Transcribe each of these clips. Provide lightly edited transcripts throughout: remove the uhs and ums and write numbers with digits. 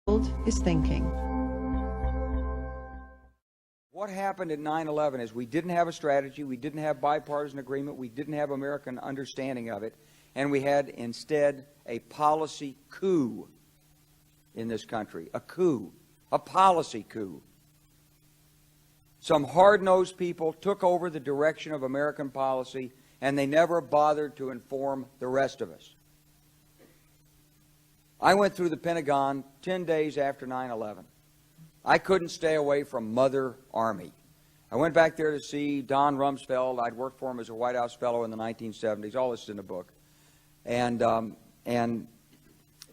is thinking. What happened at 9/11 is we didn't have a strategy, we didn't have bipartisan agreement, we didn't have American understanding of it, and we had instead a policy coup in this country. A coup. A policy coup. Some hard-nosed people took over the direction of American policy, and they never bothered to inform the rest of us. I went through the Pentagon 10 days after 9/11. I couldn't stay away from Mother Army. I went back there to see Don Rumsfeld. I'd worked for him as a White House fellow in the 1970s. All this is in the book. And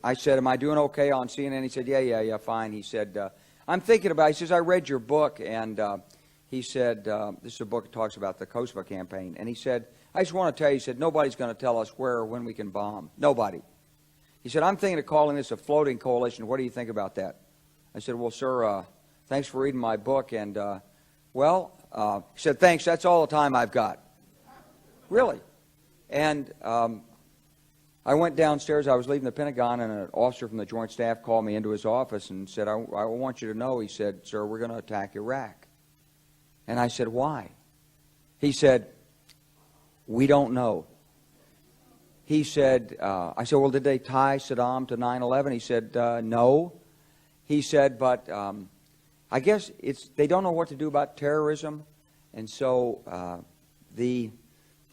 I said, am I doing okay on CNN? He said, yeah, fine. He said, I'm thinking about it. He says, I read your book. And he said, this is a book that talks about the Kosovo campaign. And he said, I just want to tell you, he said, nobody's going to tell us where or when we can bomb. Nobody. He said, I'm thinking of calling this a floating coalition. What do you think about that? I said, well, sir, thanks for reading my book. And, he said, thanks, that's all the time I've got. Really. And I went downstairs. I was leaving the Pentagon, and an officer from the Joint Staff called me into his office and said, I want you to know, he said, sir, we're going to attack Iraq. And I said, why? He said, we don't know. He said, I said, well, did they tie Saddam to 9/11? He said, no. He said, but I guess they don't know what to do about terrorism, and so they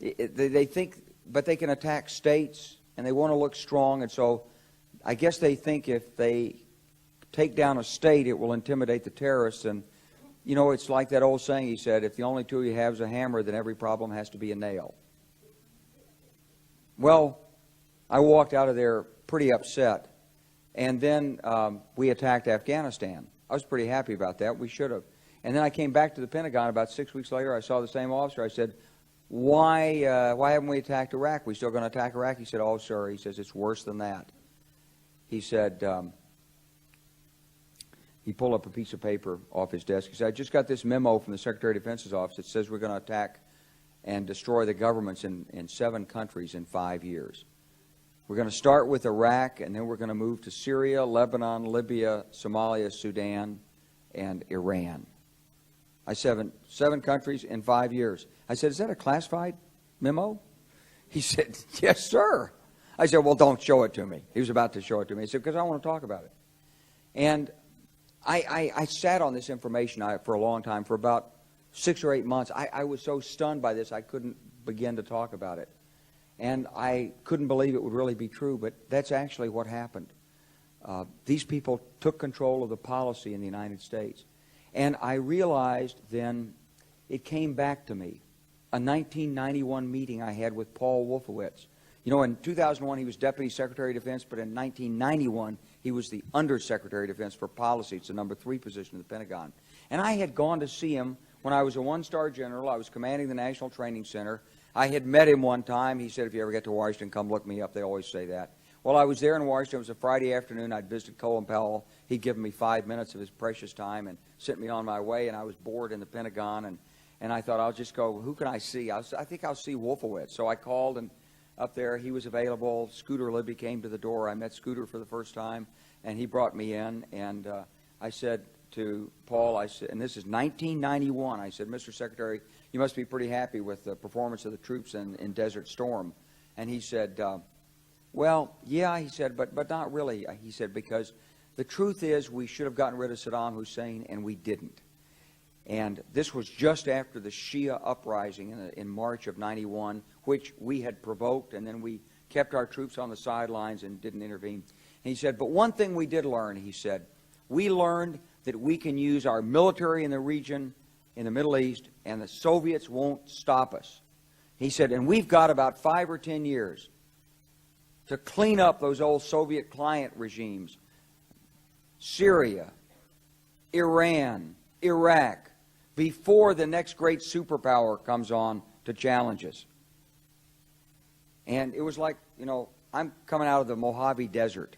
think, but they can attack states, and they want to look strong, and so I guess they think if they take down a state, it will intimidate the terrorists. And you know, it's like that old saying. He said, if the only tool you have is a hammer, then every problem has to be a nail. Well, I walked out of there pretty upset. And then we attacked Afghanistan. I was pretty happy about that. We should have. And then I came back to the Pentagon about 6 weeks later. I saw the same officer. I said, why haven't we attacked Iraq? We still going to attack Iraq? He said, oh, sir. He says, it's worse than that. He said, he pulled up a piece of paper off his desk. He said, I just got this memo from the Secretary of Defense's office that says we're going to attack and destroy the governments in 7 countries in 5 years. We're going to start with Iraq, and then we're going to move to Syria, Lebanon, Libya, Somalia, Sudan, and Iran. I said, 7 countries in 5 years. I said, is that a classified memo? He said, yes, sir. I said, well, don't show it to me. He was about to show it to me. He said, because I want to talk about it. And I sat on this information for a long time, for about 6 or 8 months. I was so stunned by this, I couldn't begin to talk about it. And I couldn't believe it would really be true, but that's actually what happened. These people took control of the policy in the United States. And I realized then, it came back to me, a 1991 meeting I had with Paul Wolfowitz. You know, in 2001 he was Deputy Secretary of Defense, but in 1991 he was the Undersecretary of Defense for Policy. It's the number 3 position in the Pentagon. And I had gone to see him when I was a 1-star general. I was commanding the National Training Center. I had met him one time. He said, if you ever get to Washington, come look me up. They always say that. Well, I was there in Washington. It was a Friday afternoon. I'd visited Colin Powell. He'd given me 5 minutes of his precious time and sent me on my way, and I was bored in the Pentagon, and I thought, I'll just go, who can I see? I think I'll see Wolfowitz. So I called, and up there, he was available. Scooter Libby came to the door. I met Scooter for the first time, and he brought me in, and I said to Paul, I said, and this is 1991, I said, Mr. Secretary, you must be pretty happy with the performance of the troops in Desert Storm. And he said, well, yeah, he said, but not really. He said, because the truth is we should have gotten rid of Saddam Hussein, and we didn't. And this was just after the Shia uprising in March of 91, which we had provoked, and then we kept our troops on the sidelines and didn't intervene. And he said, but one thing we did learn, he said, we learned that we can use our military in the region, in the Middle East, and the Soviets won't stop us. He said, and we've got about 5 or 10 years to clean up those old Soviet client regimes. Syria, Iran, Iraq, before the next great superpower comes on to challenge us. And it was like, you know, I'm coming out of the Mojave Desert.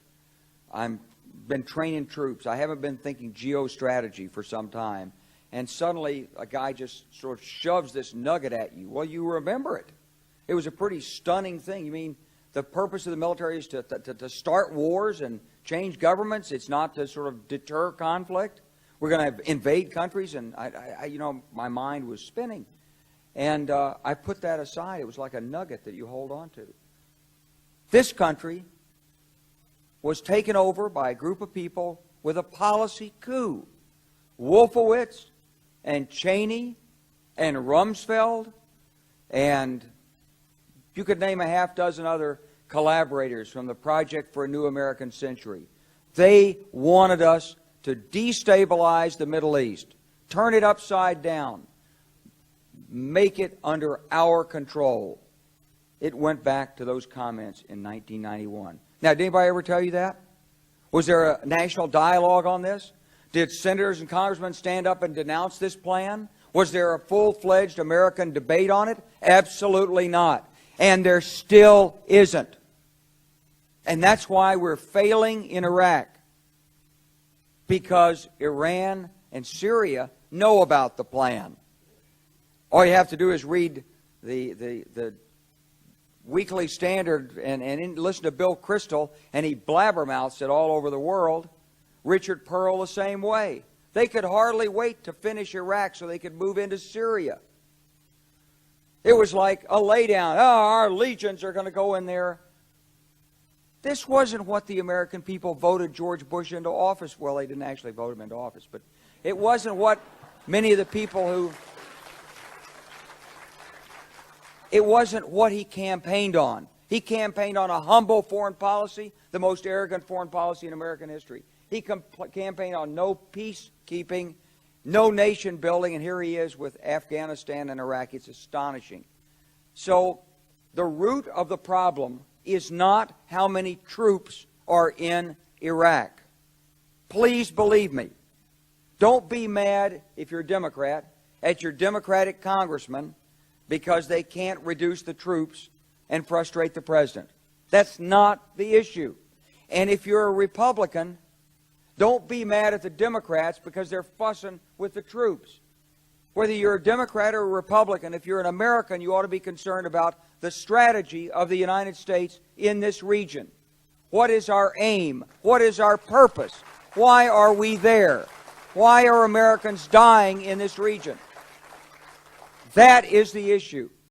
I've been training troops. I haven't been thinking geostrategy for some time. And suddenly a guy just sort of shoves this nugget at you. Well, you remember it. It was a pretty stunning thing. You mean the purpose of the military is to start wars and change governments. It's not to sort of deter conflict. We're going to invade countries, and my mind was spinning. And I put that aside. It was like a nugget that you hold on to. This country was taken over by a group of people with a policy coup. Wolfowitz and Cheney and Rumsfeld, and you could name a half dozen other collaborators from the Project for a New American Century. They wanted us to destabilize the Middle East, turn it upside down, make it under our control. It went back to those comments in 1991. Now, did anybody ever tell you that? Was there a national dialogue on this? Did senators and congressmen stand up and denounce this plan? Was there a full-fledged American debate on it? Absolutely not. And there still isn't. And that's why we're failing in Iraq. Because Iran and Syria know about the plan. All you have to do is read the Weekly Standard and listen to Bill Kristol, and he blabbermouths it all over the world. Richard Pearl the same way. They could hardly wait to finish Iraq so they could move into Syria. It was like a laydown. Oh, our legions are going to go in there. This wasn't what the American people voted George Bush into office. Well, they didn't actually vote him into office, but it wasn't what many of the people who... It wasn't what he campaigned on. He campaigned on a humble foreign policy, the most arrogant foreign policy in American history. He campaigned on no peacekeeping, no nation building, and here he is with Afghanistan and Iraq. It's astonishing. So the root of the problem is not how many troops are in Iraq. Please believe me. Don't be mad, if you're a Democrat, at your Democratic congressman because they can't reduce the troops and frustrate the president. That's not the issue. And if you're a Republican, don't be mad at the Democrats because they're fussing with the troops. Whether you're a Democrat or a Republican, if you're an American, you ought to be concerned about the strategy of the United States in this region. What is our aim? What is our purpose? Why are we there? Why are Americans dying in this region? That is the issue.